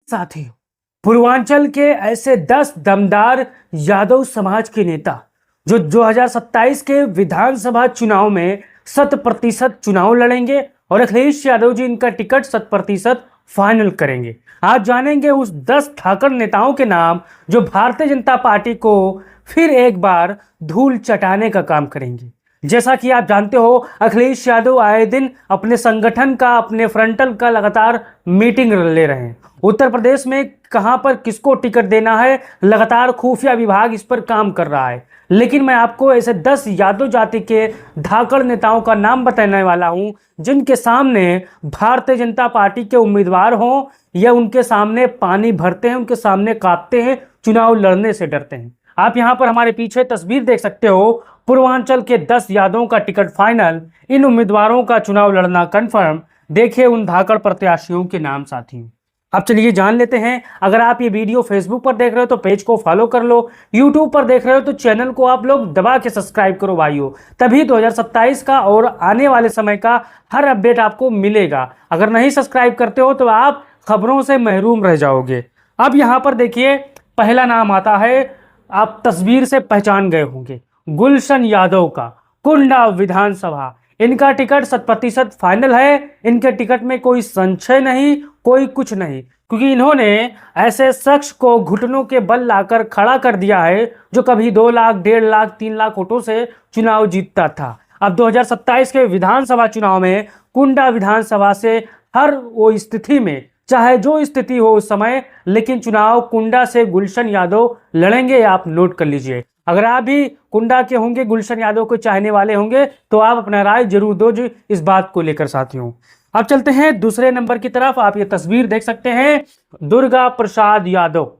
साथियों, पूर्वांचल के ऐसे 10 दमदार यादव समाज के नेता जो 2027 के विधानसभा चुनाव में 100% चुनाव लड़ेंगे और अखिलेश यादव जी इनका टिकट 100% फाइनल करेंगे। आज जानेंगे उस 10 धाकड़ नेताओं के नाम जो भारतीय जनता पार्टी को फिर एक बार धूल चटाने का काम करेंगे। जैसा कि आप जानते हो, अखिलेश यादव आए दिन अपने संगठन का, अपने फ्रंटल का लगातार मीटिंग ले रहे हैं। उत्तर प्रदेश में कहां पर किसको टिकट देना है, लगातार खुफिया विभाग इस पर काम कर रहा है। लेकिन मैं आपको ऐसे 10 यादव जाति के धाकड़ नेताओं का नाम बताने वाला हूं जिनके सामने भारतीय जनता पार्टी के उम्मीदवार हों या उनके सामने पानी भरते हैं, उनके सामने कांपते हैं, चुनाव लड़ने से डरते हैं। आप यहां पर हमारे पीछे तस्वीर देख सकते हो। पूर्वांचल के 10 यादवों का टिकट फाइनल, इन उम्मीदवारों का चुनाव लड़ना कंफर्म। देखिए उन धाकड़ प्रत्याशियों के नाम साथियों। अब चलिए जान लेते हैं। अगर आप ये वीडियो फेसबुक पर देख रहे हो तो पेज को फॉलो कर लो, यूट्यूब पर देख रहे हो तो चैनल को आप लोग दबा के सब्सक्राइब करो भाइयों, तभी 2027 का और आने वाले समय का हर अपडेट आपको मिलेगा। अगर नहीं सब्सक्राइब करते हो तो आप खबरों से महरूम रह जाओगे। अब यहाँ पर देखिए, पहला नाम आता है, आप तस्वीर से पहचान गए होंगे, गुलशन यादव का, कुंडा विधानसभा। इनका टिकट 100% फाइनल है। इनके टिकट में कोई संशय नहीं, कोई कुछ नहीं, क्योंकि इन्होंने ऐसे शख्स को घुटनों के बल लाकर खड़ा कर दिया है जो कभी 2 लाख, 1.5 लाख, 3 लाख वोटों से चुनाव जीतता था। अब 2027 के विधानसभा चुनाव में कुंडा विधानसभा से हर वो स्थिति में, चाहे जो स्थिति हो उस समय, लेकिन चुनाव कुंडा से गुलशन यादव लड़ेंगे। आप नोट कर लीजिए। अगर आप भी कुंडा के होंगे, गुलशन यादव को चाहने वाले होंगे तो आप अपना राय जरूर दो जी इस बात को लेकर साथियों। अब चलते हैं दूसरे नंबर की तरफ। आप ये तस्वीर देख सकते हैं, दुर्गा प्रसाद यादव।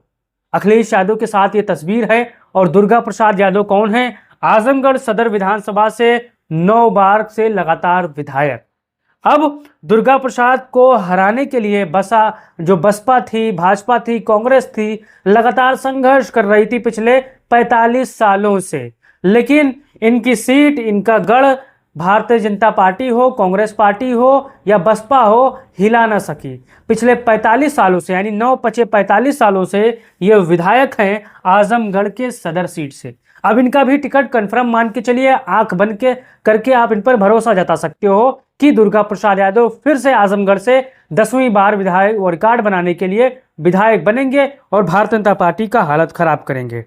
अखिलेश यादव के साथ ये तस्वीर है। और दुर्गा प्रसाद यादव कौन है? आजमगढ़ सदर विधानसभा से 9 बार से लगातार विधायक। अब दुर्गा प्रसाद को हराने के लिए बसपा थी, भाजपा थी, कांग्रेस थी, लगातार संघर्ष कर रही थी पिछले 45 सालों से। लेकिन इनकी सीट, इनका गढ़ भारतीय जनता पार्टी हो, कांग्रेस पार्टी हो या बसपा हो, हिला ना सकी। पिछले 45 सालों से, यानी 9-5-45 सालों से ये विधायक हैं आजमगढ़ के सदर सीट से। अब इनका भी टिकट कंफर्म मान के चलिए, आंख बंद के करके आप इन पर भरोसा जता सकते हो कि दुर्गा प्रसाद यादव फिर से आजमगढ़ से 10वीं बार विधायक और रिकॉर्ड बनाने के लिए विधायक बनेंगे और भारतीय जनता पार्टी का हालत खराब करेंगे।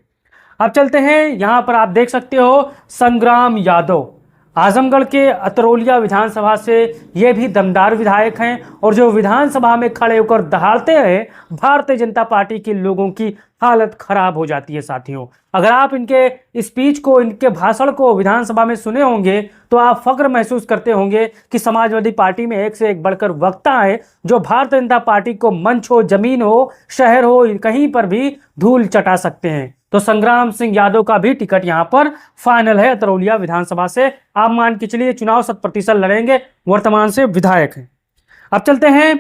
अब चलते हैं, यहां पर आप देख सकते हो संग्राम यादव, आजमगढ़ के अतरौलिया विधानसभा से ये भी दमदार विधायक हैं और जो विधानसभा में खड़े होकर दहाड़ते हैं, भारतीय जनता पार्टी के लोगों की हालत खराब हो जाती है साथियों। अगर आप इनके स्पीच को, इनके भाषण को विधानसभा में सुने होंगे तो आप फक्र महसूस करते होंगे कि समाजवादी पार्टी में एक से एक बढ़कर वक्ता है जो भारतीय जनता पार्टी को मंच हो, जमीन हो, शहर हो, कहीं पर भी धूल चटा सकते हैं। तो संग्राम सिंह यादव का भी टिकट यहां पर फाइनल है अतरौलिया विधानसभा से। आप मान के चलिए चुनाव 100% लड़ेंगे, वर्तमान से विधायक हैं। अब चलते हैं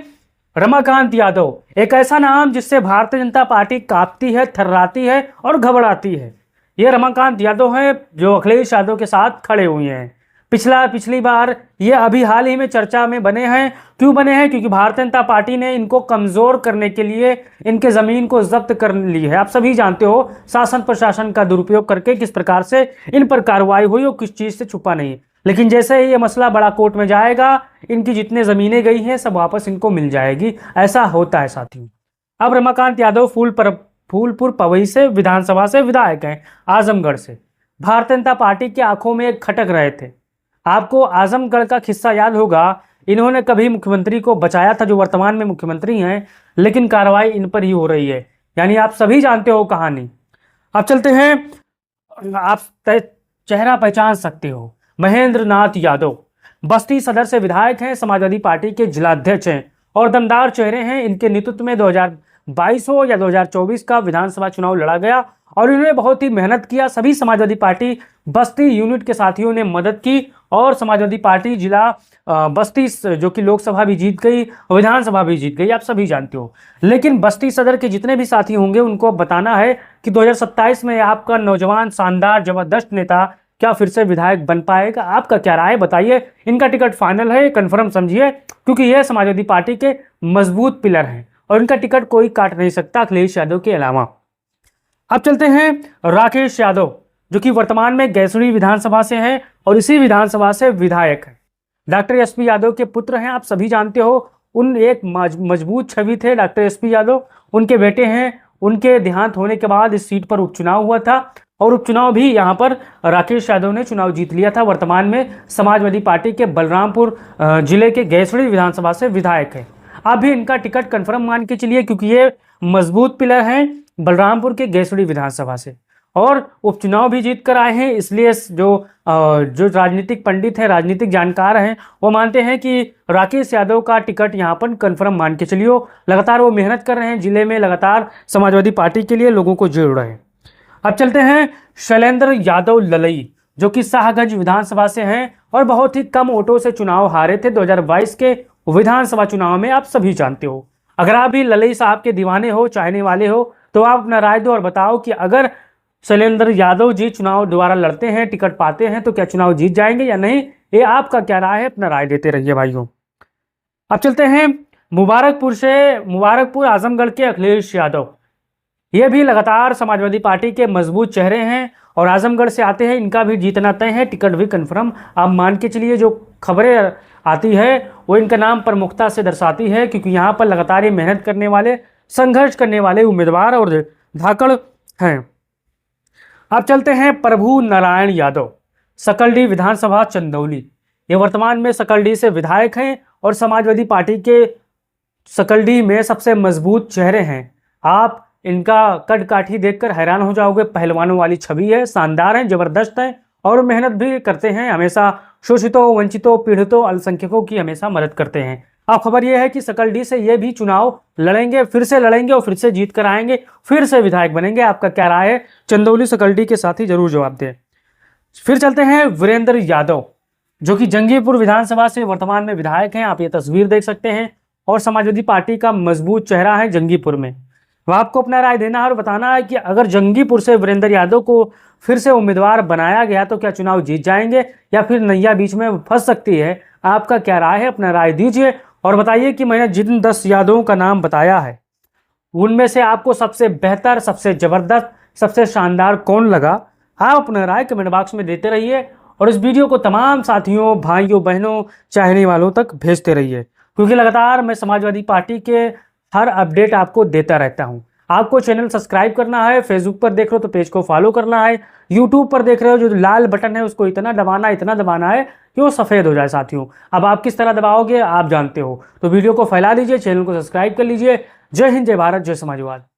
रमाकांत यादव, एक ऐसा नाम जिससे भारतीय जनता पार्टी कांपती है, थर्राती है और घबराती है। ये रमाकांत यादव हैं जो अखिलेश यादव के साथ खड़े हुए हैं। पिछली बार ये अभी हाल ही में चर्चा में बने हैं। क्यों बने हैं? क्योंकि भारतीय जनता पार्टी ने इनको कमजोर करने के लिए इनके जमीन को जब्त कर ली है। आप सभी जानते हो शासन प्रशासन का दुरुपयोग करके किस प्रकार से इन पर कार्रवाई हुई और किस चीज से छुपा नहीं। लेकिन जैसे ही ये मसला बड़ा कोर्ट में जाएगा, इनकी जितने जमीनें गई हैं सब वापस इनको मिल जाएगी। ऐसा होता है साथियों। अब रमाकांत यादव फूलपुर पवई से विधानसभा से विधायक हैं, आजमगढ़ से। भारतीय जनता पार्टी की आंखों में खटक रहे थे। आपको आजमगढ़ का किस्सा याद होगा, इन्होंने कभी मुख्यमंत्री को बचाया था जो वर्तमान में मुख्यमंत्री हैं, लेकिन कार्रवाई इन पर ही हो रही है। यानी आप सभी जानते हो कहानी। अब चलते हैं, आप चेहरा पहचान सकते हो, महेंद्र नाथ यादव बस्ती सदर से विधायक हैं, समाजवादी पार्टी के जिलाध्यक्ष हैं और दमदार चेहरे हैं। इनके नेतृत्व में 2022 हो या 2024 का विधानसभा चुनाव लड़ा गया और इन्होंने बहुत ही मेहनत किया। सभी समाजवादी पार्टी बस्ती यूनिट के साथियों ने मदद की और समाजवादी पार्टी जिला बस्ती जो कि लोकसभा भी जीत गई, विधानसभा भी जीत गई, आप सभी जानते हो। लेकिन बस्ती सदर के जितने भी साथी होंगे उनको बताना है कि 2027 में आपका नौजवान, शानदार, जबरदस्त नेता क्या फिर से विधायक बन पाएगा? आपका क्या राय बताइए। इनका टिकट फाइनल है, कंफर्म समझिए, क्योंकि यह समाजवादी पार्टी के मजबूत पिलर हैं और इनका टिकट कोई काट नहीं सकता अखिलेश यादव के अलावा। अब चलते हैं राकेश यादव, जो कि वर्तमान में गैसुड़ी विधानसभा से हैं और इसी विधानसभा से विधायक हैं। डॉक्टर एसपी यादव के पुत्र हैं, आप सभी जानते हो। उन एक मजबूत छवि थे डॉक्टर एसपी यादव, उनके बेटे हैं। उनके देहांत होने के बाद इस सीट पर उपचुनाव हुआ था और उपचुनाव भी यहां पर राकेश यादव ने चुनाव जीत लिया था। वर्तमान में समाजवादी पार्टी के बलरामपुर जिले के गैसुड़ी विधानसभा से विधायक है। आप भी इनका टिकट कंफर्म मान के चलिए, क्योंकि ये मजबूत पिलर हैं बलरामपुर के गैसुड़ी विधानसभा से और उपचुनाव भी जीत कर आए हैं। इसलिए जो राजनीतिक पंडित हैं, राजनीतिक जानकार हैं, वो मानते हैं कि राकेश यादव का टिकट यहाँ पर कंफर्म मान के चलिए। लगातार वो मेहनत कर रहे हैं जिले में, लगातार समाजवादी पार्टी के लिए लोगों को जोड़ रहे हैं। अब चलते हैं शैलेंद्र यादव ललई, जो कि शाहगंज विधानसभा से हैं और बहुत ही कम वोटों से चुनाव हारे थे 2022 के विधानसभा चुनाव में, आप सभी जानते हो। अगर आप भी ललई साहब के दीवाने हो, चाहने वाले हो, तो आप अपना राय दो और बताओ कि अगर शैलेंद्र यादव जी चुनाव दोबारा लड़ते हैं, टिकट पाते हैं, तो क्या चुनाव जीत जाएंगे या नहीं। ये आपका क्या राय है, अपना राय देते रहिए भाइयों। अब चलते हैं मुबारकपुर आजमगढ़ के अखिलेश यादव। ये भी लगातार समाजवादी पार्टी के मजबूत चेहरे हैं और आजमगढ़ से आते हैं। इनका भी जीतना तय है, टिकट भी कंफर्म आप मान के चलिए। जो खबरें आती है वो इनका नाम प्रमुखता से दर्शाती है, क्योंकि यहाँ पर लगातार ये मेहनत करने वाले, संघर्ष करने वाले उम्मीदवार और धाकड़ हैं। अब चलते हैं प्रभु नारायण यादव, सकलडी विधानसभा चंदौली। ये वर्तमान में सकलडी से विधायक हैं और समाजवादी पार्टी के सकलडी में सबसे मजबूत चेहरे हैं। आप इनका कद काठी देखकर हैरान हो जाओगे, पहलवानों वाली छवि है, शानदार है, जबरदस्त है और मेहनत भी करते हैं। हमेशा शोषितों, वंचितों, पीड़ितों, अल्पसंख्यकों की हमेशा मदद करते हैं। अब खबर यह है कि सकलडी से ये भी चुनाव लड़ेंगे, फिर से लड़ेंगे और फिर से जीत कर आएंगे, फिर से विधायक बनेंगे। आपका क्या राय है, चंदौली सकलडी के साथ ही जरूर जवाब दें। फिर चलते हैं वीरेंद्र यादव, जो कि जंगीपुर विधानसभा से वर्तमान में विधायक हैं। आप ये तस्वीर देख सकते हैं और समाजवादी पार्टी का मजबूत चेहरा है जंगीपुर में। वह आपको अपना राय देना है और बताना है कि अगर जंगीपुर से वीरेंद्र यादव को फिर से उम्मीदवार बनाया गया तो क्या चुनाव जीत जाएंगे या फिर नैया बीच में फंस सकती है। आपका क्या राय है, अपना राय दीजिए और बताइए कि मैंने जिन 10 यादवों का नाम बताया है उनमें से आपको सबसे बेहतर, सबसे जबरदस्त, सबसे शानदार कौन लगा। आप अपना राय कमेंट बॉक्स में देते रहिए और इस वीडियो को तमाम साथियों, भाइयों, बहनों, चाहने वालों तक भेजते रहिए, क्योंकि लगातार मैं समाजवादी पार्टी के हर अपडेट आपको देता रहता हूं। आपको चैनल सब्सक्राइब करना है, फेसबुक पर देख रहे हो तो पेज को फॉलो करना है, यूट्यूब पर देख रहे हो जो लाल बटन है उसको इतना दबाना है कि वो सफ़ेद हो जाए साथियों। अब आप किस तरह दबाओगे आप जानते हो, तो वीडियो को फैला दीजिए, चैनल को सब्सक्राइब कर लीजिए। जय हिंद, जय भारत, जय समाजवाद।